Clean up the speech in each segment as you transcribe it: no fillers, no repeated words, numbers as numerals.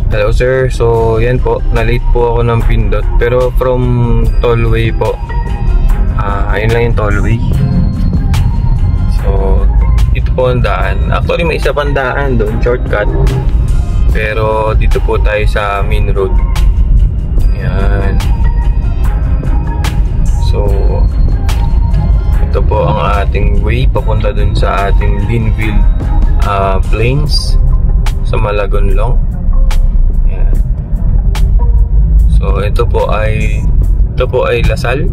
Hello sir, so yan po, na-late po ako ng Pindot pero from tollway po. Ayun lang yung tollway. So dito po ang daan. Actually may isa pang daan doon, shortcut. Pero dito po tayo sa main road. Yan. So ito po ang ating way papunta dun sa ating Linville Plains sa Malagonlong. Yan. So ito po ay Lasal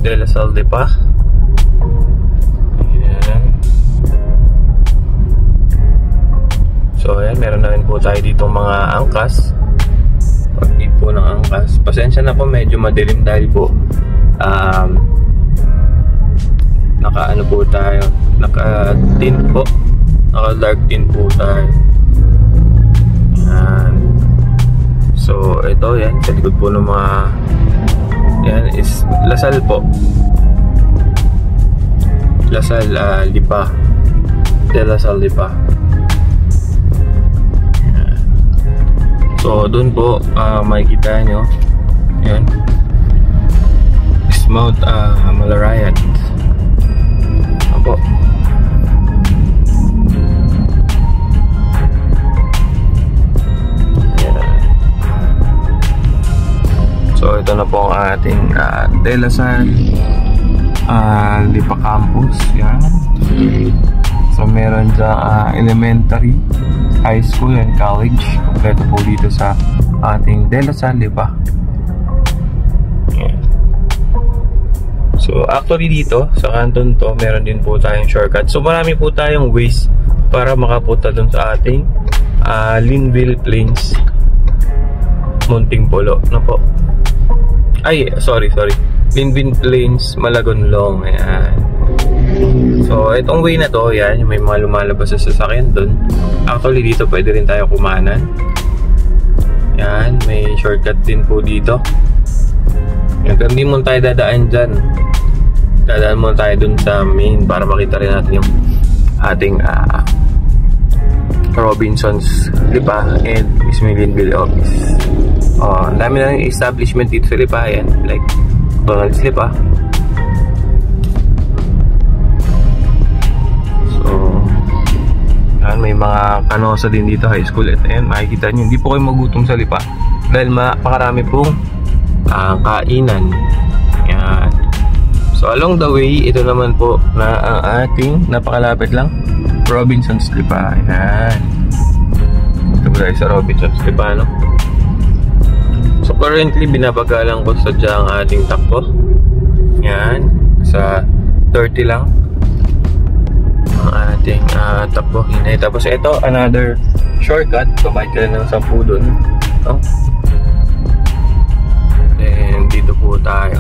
de Lasal de Pa. Yan. So ayan, meron na rin po tayo dito mga angkas. Pag-tip po ng angkas. Pasensya na po, medyo madilim dahil po naka-ano po tayo, naka-tint po, naka-dark tint po tayo. Yan. So ito yan, sa likod po ng mga yan is Lasal po, Lasal Lipa de Lasal Lipa. Yan. So dun po makikita nyo yan is Mount Malarayan po. So ito na po ang ating De La Salle Lipa Campus. Yan. So meron dyan elementary, high school and college. Kompleto po dito sa ating De La Salle Lipa. Yan. So actually dito sa kanton to meron din po tayong shortcut. So marami po tayong ways para makapunta dun sa ating Linville Plains, Muntinpulo na po. Ay, sorry. Linville Plains, Malagonlong. Ayan. So itong way na to, yan, may mga lumalabas sa sasakyan dun. Actually dito pwede rin tayo kumanan. Yan, may shortcut din po dito. Yan, pero hindi mo tayo dadaan dyan. Dadaan muna tayo dun sa main para makita rin natin yung ating Robinson's Lipa and Miss Linville office. Ang dami na yung establishment dito sa Lipa. Yan, like McDonald's Lipa. So yan, may mga kanosa din dito, high school. At ayan, makikita nyo, hindi po kayo magutom sa Lipa dahil mapakarami pong kainan. Yan. So along the way, ito naman po na ang ating napakalapit lang, Robinson's Lipa. Ayan. Ito po tayo sa Robinson's Lipa, no? So currently, binabagalan ko sadya ang ating takbo. Ayan. Sa 30 lang ang ating takbo. Hinay. Tapos ito, another shortcut. Babayad ka na ng 10 dun, no? Then dito po tayo.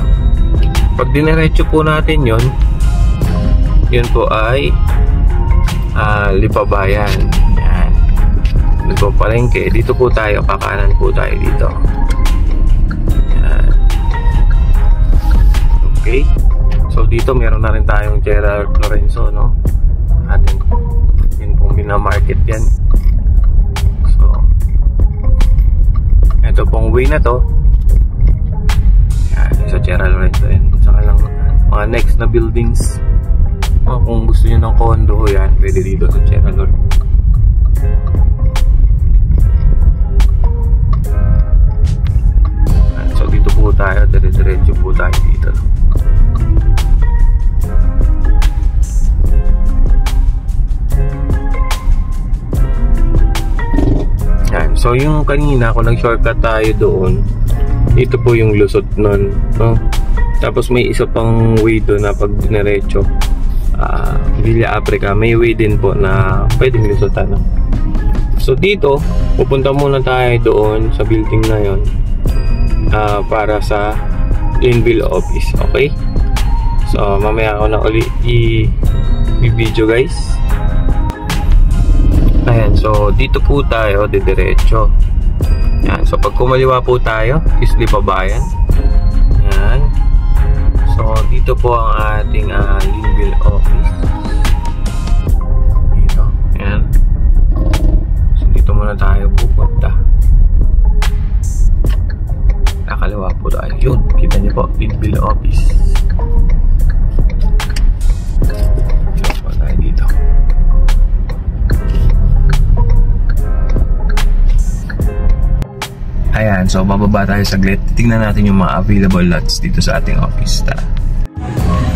Pag dinerecho po natin yun po ay Lipa Bayan. Yan. Lipa Palengke. Dito po tayo, kakanan po tayo dito. Yan. Okay. So dito meron na rin tayong Gerald Lorenzo, no? Atin yun pong binamarket yan. So ito pong way na to, yan, sa Gerald Lorenzo yan. Saka lang mga next na buildings. Kung gusto nyo ng condo, yan, pwede dito sa Gerald Lorenzo. So dito po tayo, dire-diretso po tayo dito. Yan. So yung kanina kung nag-shortcut tayo doon, ito po yung lusot nun, no? Tapos may isa pang way doon na pag dinerecho, Villa Africa, may way din po na pwedeng lusotan, no? So dito, pupunta muna tayo doon sa building na yon para sa Linville office, okay? So mamaya ako na uli i-video, guys. Ayan, so dito po tayo didiretso. Yan, so pag kumaliwa po tayo is Lipa Bayan. Yan. So dito po ang ating Linville office. Dito. Yan. So dito muna tayo pupunta. Nakaliwa po tayo. Yun, kita niyo po, Linville office. So po tayo dito. Ayan, so bababa tayo saglit. Tingnan natin yung mga available lots dito sa ating office. Tara.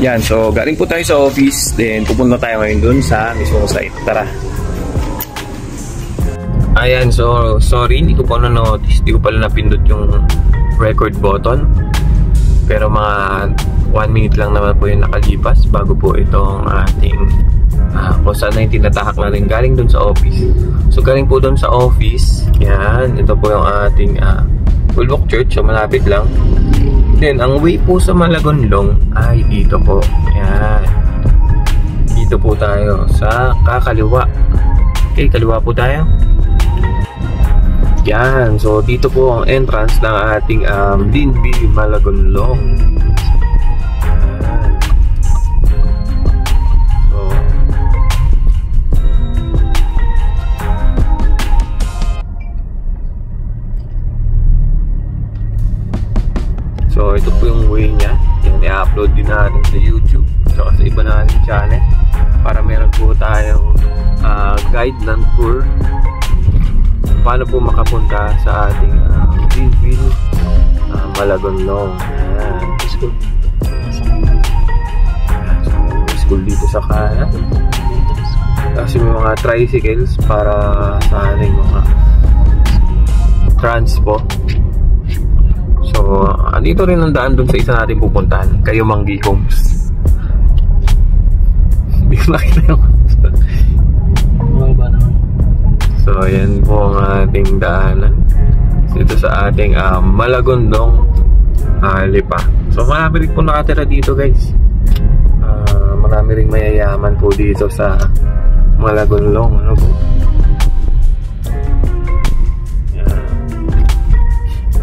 Yan, so galing po tayo sa office. Then pupunta tayo ngayon dun sa mismong site. Tara. Ayan, so sorry, hindi ko pa na-notice. Hindi ko pala napindot yung record button. Pero mga 1 minute lang naman po yung nakalipas bago po itong ating kung saan na yung tinatahak na rin galing dun sa office. So galing po dun sa office. Yan, ito po yung ating Bulbok Church. So malapit lang. Then ang way po sa Malagonlong ay dito po. Yan. Dito po tayo sa kakaliwa. Okay, kaliwa po tayo. Yan, so dito po ang entrance ng ating Linville Malagonlong. Yan. So ito po yung way niya. Yan, i-upload din natin sa YouTube. So sa iba natin channel. Para meron po tayong guide ng tour. Paano po makapunta sa ating Linville Malagonlong. Ayan, school. Ayan, so may school dito sa kanan. Kasi may mga tricycles para sa ating mga transpo. So andito rin ang daan dun sa isa natin pupuntahan, Kayumanggi Homes. Hindi ko nakita yung so ayan po ang ating daanan dito sa ating Malagondong Lipa. So marami rin po nakatira dito guys. Marami rin mayayaman po dito sa Malagonlong. Ano po? Yan.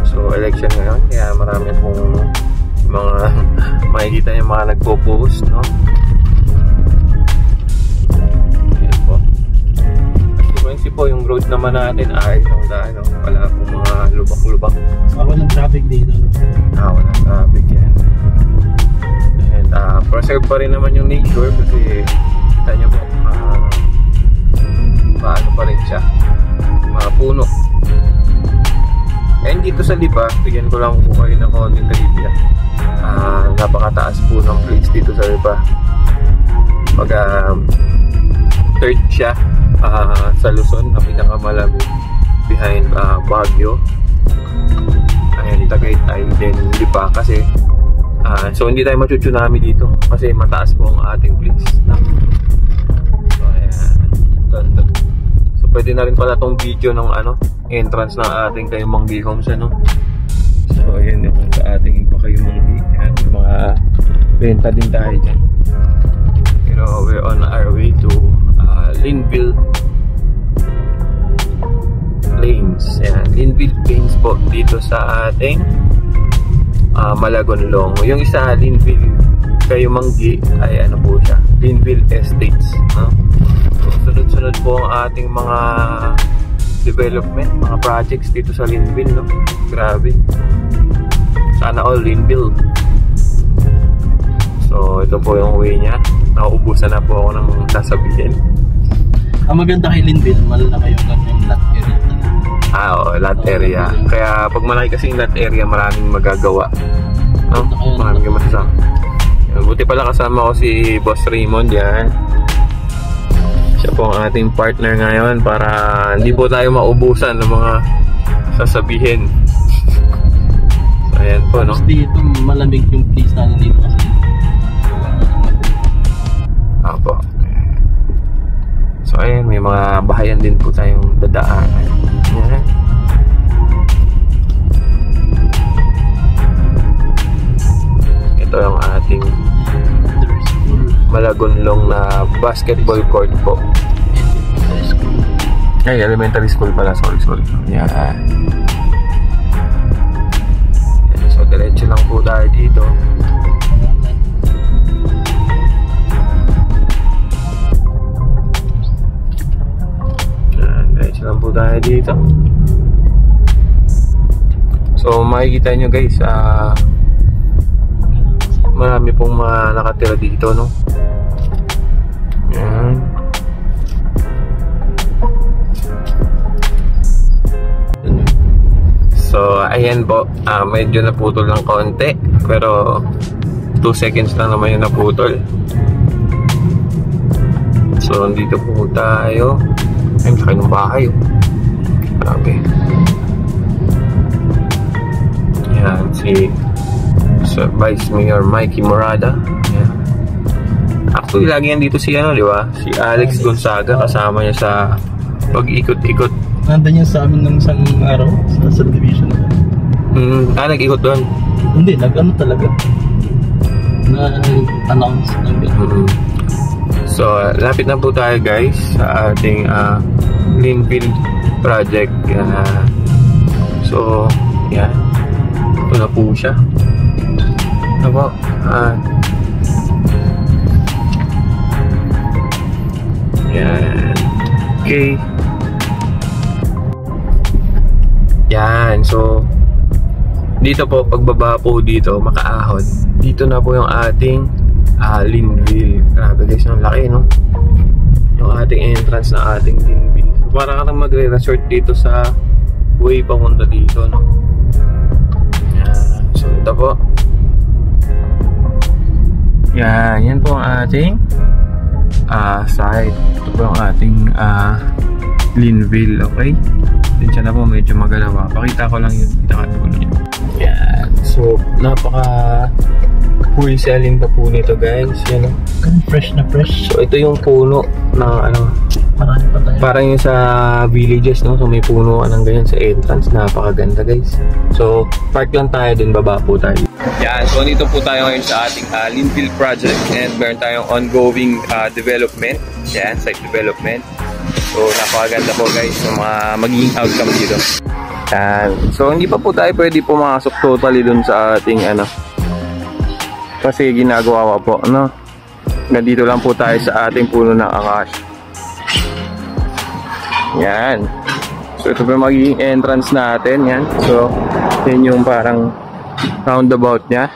So election ngayon kaya marami pong mga makikita yung mga nagpo-post, no? Kasi po yung road naman natin ay isang daan, no? Wala po mga lubak-lubak. Walang traffic dito. Walang traffic yan. And preserve pa rin naman yung nature kasi kita nyo po paano pa rin siya, mga puno. And dito sa Lipa, bigyan ko lang po kayo ng konting trivia. Napakataas po ng place dito sa Lipa. Pag third siya sa Luzon, ang pinakamalamig behind Baguio. Ayan, Tagaytay, then Lipa kasi so hindi tayo machu-tsunami dito kasi mataas po ang ating place. So ayan, so pwede na rin pala tong video ng entrance ng ating Kayumanggi Homes, ano. So ayan yung sa ating Kayumanggi. Ayan, mga benta din tayo dyan. Pero we're on our way to Linville Plains. Ayan, Linville Plains po dito sa ating Malagonlong. Yung isa, Linville Kayumanggi, ay ano po siya, Linville Estates, no? So, sunod-sunod po ang ating mga development, mga projects dito sa Linville, no? Grabe. Sana all Linville. So ito po yung way niya. Nauubusan na po ako ng sasabihin. Ang maganda kay Linville, malalaki yung kanyang lot area. Oo, lot area. Kaya pag malaki kasing lot area, maraming magagawa, no? Maraming masasama. Buti pala kasama ko si Boss Raymond yan. Siya po ang ating partner ngayon para hindi po tayo maubusan ng mga sasabihin. So ayan po, no? Dito malamig yung place natin dito kasi. Apo. So ayan, may mga bahayan din po tayong dadaanan. Ayan. Ito yung ating Malagonlong na basketball court po. Ay, elementary school pala. Sorry. Yan. So diretso lang po tayo dito. Yan. Diretso lang po tayo dito. So makikita nyo guys, marami pong mga nakatira dito, no? Yan. So ayan po, medyo naputol ng konti, pero 2 seconds lang naman yung naputol. So dito po tayo. Ay, sakay ng bahay. Grabe. Yan, si Vice Mayor Mikey Morada. Yan. Actually, lagi yan dito si ano, di ba? Si Alex Gonzaga, kasama niya sa pag-ikot-ikot. Nandun yan sa amin ng isang araw sa subdivision. Nag-ikot doon? Hindi, nag-ano talaga. Na-announce ng gano'n. So, lapit na po tayo guys sa ating Linfield project. So, yan. Ito na po siya. Ito po. Yan. Okay. Yan. So, dito po, pagbaba po dito, makaahon. Dito na po yung ating Linville. Grabe guys, ang laki, no? Yung ating entrance na ating Linville. So, parang ka magre-resort dito sa way papunta dito, no? Yan. So, ito po. Yan. Yan po ang ating site. Ito po ang ating Linville, okay? Din siya na po, medyo magalawa. Pakita ko lang yun. Kita ko lang yun. Yan. So, napaka full selling pa po nito guys. Yan, Fresh na fresh. so ito yung puno ng ano, Marami pa tayo. parang yung sa villages, no? So may puno ng ganyan sa entrance. Napakaganda guys. So park lang tayo dun, baba po tayo. Yan, so dito po tayo ngayon sa ating Linfield project, and meron tayong ongoing development. Yan, site development. So napakaganda po guys ng mga magiging outcome dito. Yan. So hindi pa po tayo pwede pumasok totally dun sa ating ano, kasi ginagawa po, no? Nandito lang po tayo sa ating puno ng angas. Yan. So ito po magiging entrance natin. Yan. So yan yung parang roundabout nya.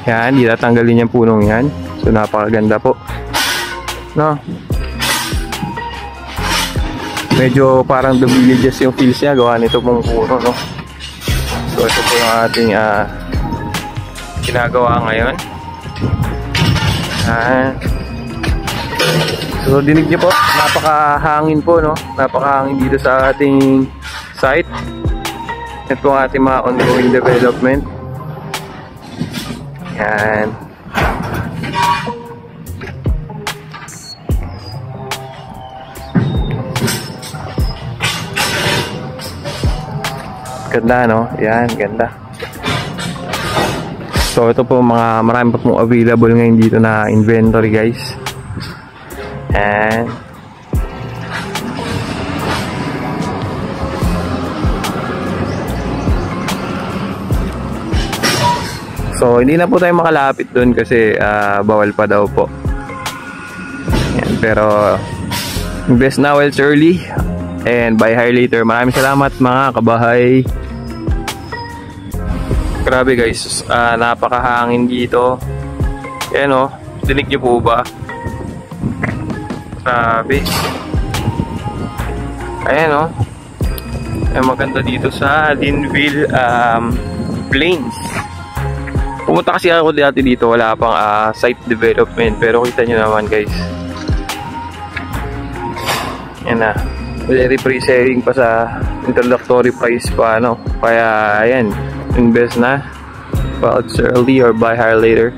Yan, di tatanggalin yung punong yan. So napakaganda po, no? Medyo parang the villages yung feels nya, gawa nito pong puno, no? So ito po yung ating ginagawa ngayon. So dinig niyo po, napakahangin po, no? Napakahangin dito sa ating site. Ito po ang ating mga ongoing development. Yan. Ganda, no? Yan, ganda. So ito po, marami pa pong available ngayon dito na inventory guys. And so hindi na po tayo makalapit doon kasi bawal pa daw po. Yan, pero invest now while it's early and buy high later. Maraming salamat mga kabahay. Grabe guys, napakahangin dito. Ayan o, dinig nyo po ba? Grabe. Ayan o. Ayan, maganda dito sa Linville Plains. Pumunta kasi ako dati dito, wala pang site development. Pero kita nyo naman guys. Ayan na. Very pre-selling pa sa introductory price pa, no? Kaya ayan, invest na while it's early or buy higher later.